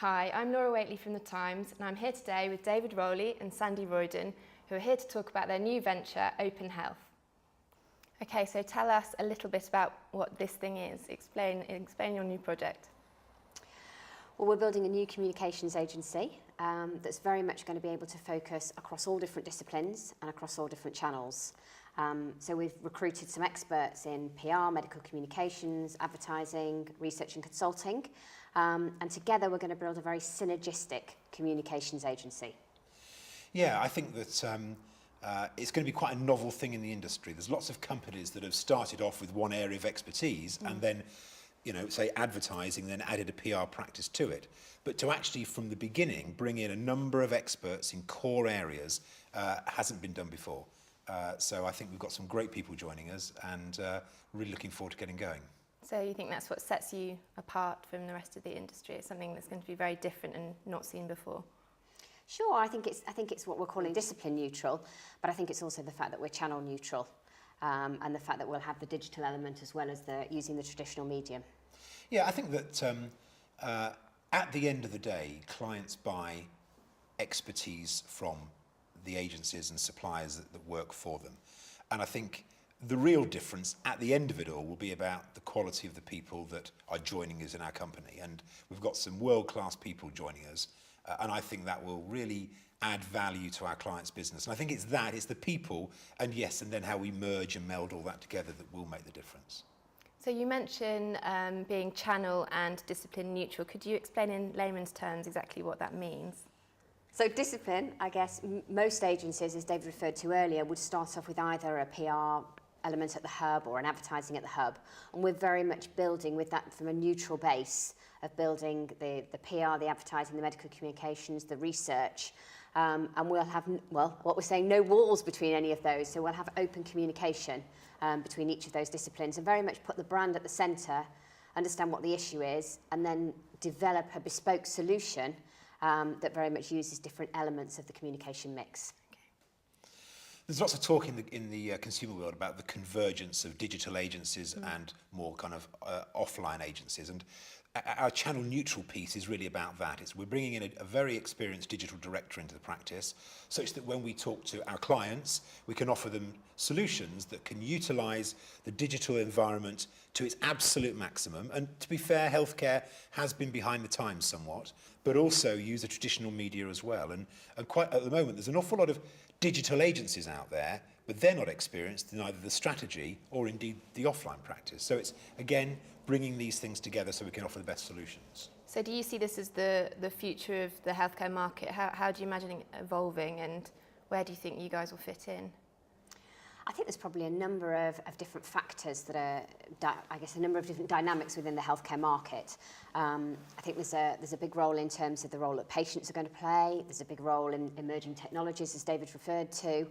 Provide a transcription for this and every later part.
Hi, I'm Laura Waitley from The Times, and I'm here today with David Rowley and Sandy Royden, who are here to talk about their new venture, Open Health. Okay, so tell us a little bit about what this thing is. Explain your new project. Well, we're building a new communications agency that's very much going to be able to focus across all different disciplines and across all different channels. So we've recruited some experts in PR, medical communications, advertising, research and consulting. And together we're going to build a very synergistic communications agency. Yeah, I think that it's going to be quite a novel thing in the industry. There's lots of companies that have started off with one area of expertise and then, say advertising, then added a PR practice to it. But to actually, from the beginning, bring in a number of experts in core areas hasn't been done before. So I think we've got some great people joining us and really looking forward to getting going. So you think that's what sets you apart from the rest of the industry? It's something that's going to be very different and not seen before? Sure, I think it's what we're calling discipline neutral, but I think it's also the fact that we're channel neutral and the fact that we'll have the digital element as well as using the traditional medium. Yeah, I think that at the end of the day, clients buy expertise from the agencies and suppliers that work for them. And I think the real difference at the end of it all will be about the quality of the people that are joining us in our company. And we've got some world-class people joining us. And I think that will really add value to our clients' business. And I think it's the people, and then how we merge and meld all that together that will make the difference. So you mentioned being channel and discipline neutral. Could you explain in layman's terms exactly what that means? So discipline, I guess, most agencies, as David referred to earlier, would start off with either a PR element at the hub or an advertising at the hub. And we're very much building with that from a neutral base of building the PR, the advertising, the medical communications, the research. And we'll have, what we're saying, no walls between any of those. So we'll have open communication between each of those disciplines and very much put the brand at the centre, understand what the issue is, and then develop a bespoke solution that very much uses different elements of the communication mix. There's lots of talk in the consumer world about the convergence of digital agencies and more kind of offline agencies. And our channel neutral piece is really about that. We're bringing in a very experienced digital director into the practice, such that when we talk to our clients, we can offer them solutions that can utilise the digital environment to its absolute maximum. And to be fair, healthcare has been behind the times somewhat, but also use the traditional media as well. And quite at the moment, there's an awful lot of digital agencies out there, but they're not experienced in either the strategy or indeed the offline practice. So it's, again, bringing these things together so we can offer the best solutions. So do you see this as the future of the healthcare market? How do you imagine it evolving, and where do you think you guys will fit in? I think there's probably a number of different factors that are, a number of different dynamics within the healthcare market. I think there's a big role in terms of the role that patients are going to play. There's a big role in emerging technologies, as David referred to.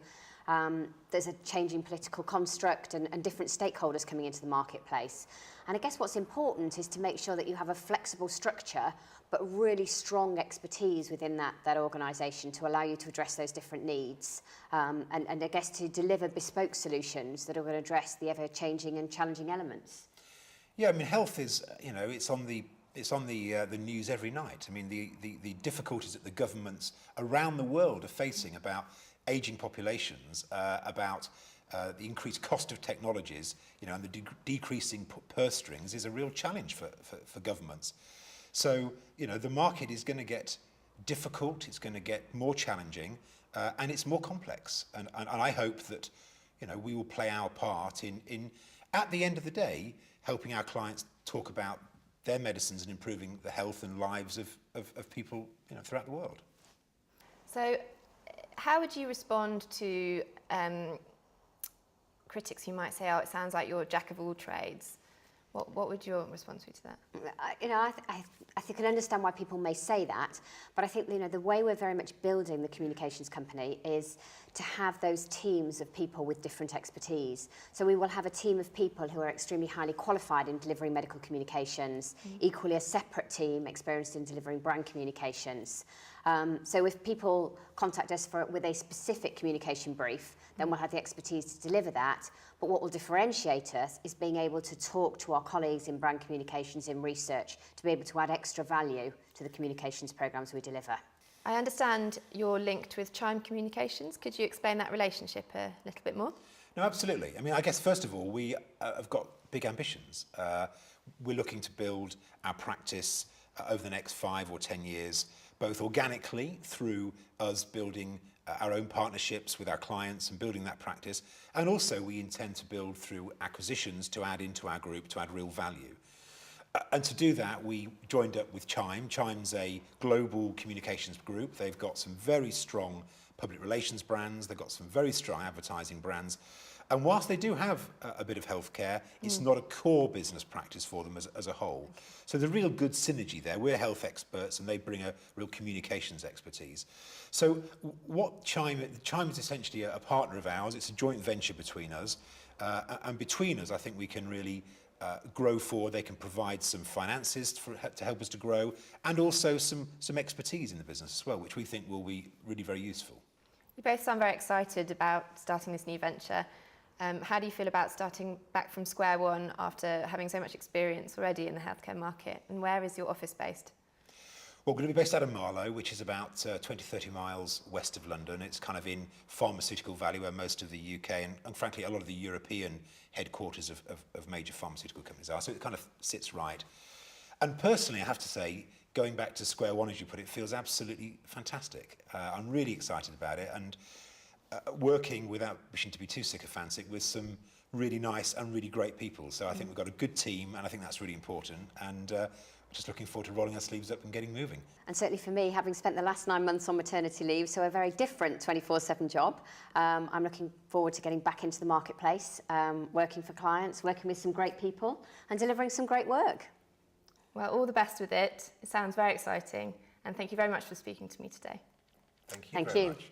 There's a changing political construct and different stakeholders coming into the marketplace. And I guess what's important is to make sure that you have a flexible structure, but really strong expertise within that organisation to allow you to address those different needs. And I guess to deliver bespoke solutions that are going to address the ever-changing and challenging elements. Yeah, I mean, health is, it's on the news every night. I mean, the difficulties that the governments around the world are facing about ageing populations, about the increased cost of technologies, and the decreasing purse strings is a real challenge for governments. So, the market is going to get difficult, it's going to get more challenging, and it's more complex. And I hope that, we will play our part in, at the end of the day, helping our clients talk about their medicines and improving the health and lives of people, throughout the world. So, how would you respond to critics who might say, "Oh, it sounds like you're a jack of all trades"? What would your response be to that? I can understand why people may say that, but I think the way we're very much building the communications company is to have those teams of people with different expertise. So we will have a team of people who are extremely highly qualified in delivering medical communications, equally a separate team experienced in delivering brand communications. So if people contact us with a specific communication brief, then we'll have the expertise to deliver that. But what will differentiate us is being able to talk to our colleagues in brand communications, in research, to be able to add extra value to the communications programmes we deliver. I understand you're linked with Chime Communications. Could you explain that relationship a little bit more? No, absolutely. I mean, I guess first of all, we have got big ambitions. We're looking to build our practice over the next 5 or 10 years, both organically through us building our own partnerships with our clients and building that practice, and also we intend to build through acquisitions to add into our group, to add real value. And to do that, we joined up with Chime. Chime's a global communications group. They've got some very strong public relations brands. They've got some very strong advertising brands. And whilst they do have a bit of healthcare, it's not a core business practice for them as a whole. So there's a real good synergy there. We're health experts and they bring a real communications expertise. So what Chime is essentially a partner of ours. It's a joint venture between us. And between us, I think we can really grow forward. They can provide some finances to help us to grow, and also some expertise in the business as well, which we think will be really very useful. You both sound very excited about starting this new venture. How do you feel about starting back from square one after having so much experience already in the healthcare market? And where is your office based? Well, we're going to be based out of Marlow, which is about 20-30 miles west of London. It's kind of in Pharmaceutical Valley, where most of the UK and frankly a lot of the European headquarters of major pharmaceutical companies are. So it kind of sits right. And personally, I have to say, going back to square one, as you put it, feels absolutely fantastic. I'm really excited about it, and working, without wishing to be too sycophantic, with some really nice and really great people. So I think we've got a good team, and I think that's really important. And just looking forward to rolling our sleeves up and getting moving. And certainly for me, having spent the last 9 months on maternity leave, so a very different 24/7 job, I'm looking forward to getting back into the marketplace, working for clients, working with some great people and delivering some great work. Well, all the best with it. It sounds very exciting. And thank you very much for speaking to me today. Thank you Thank very you. much.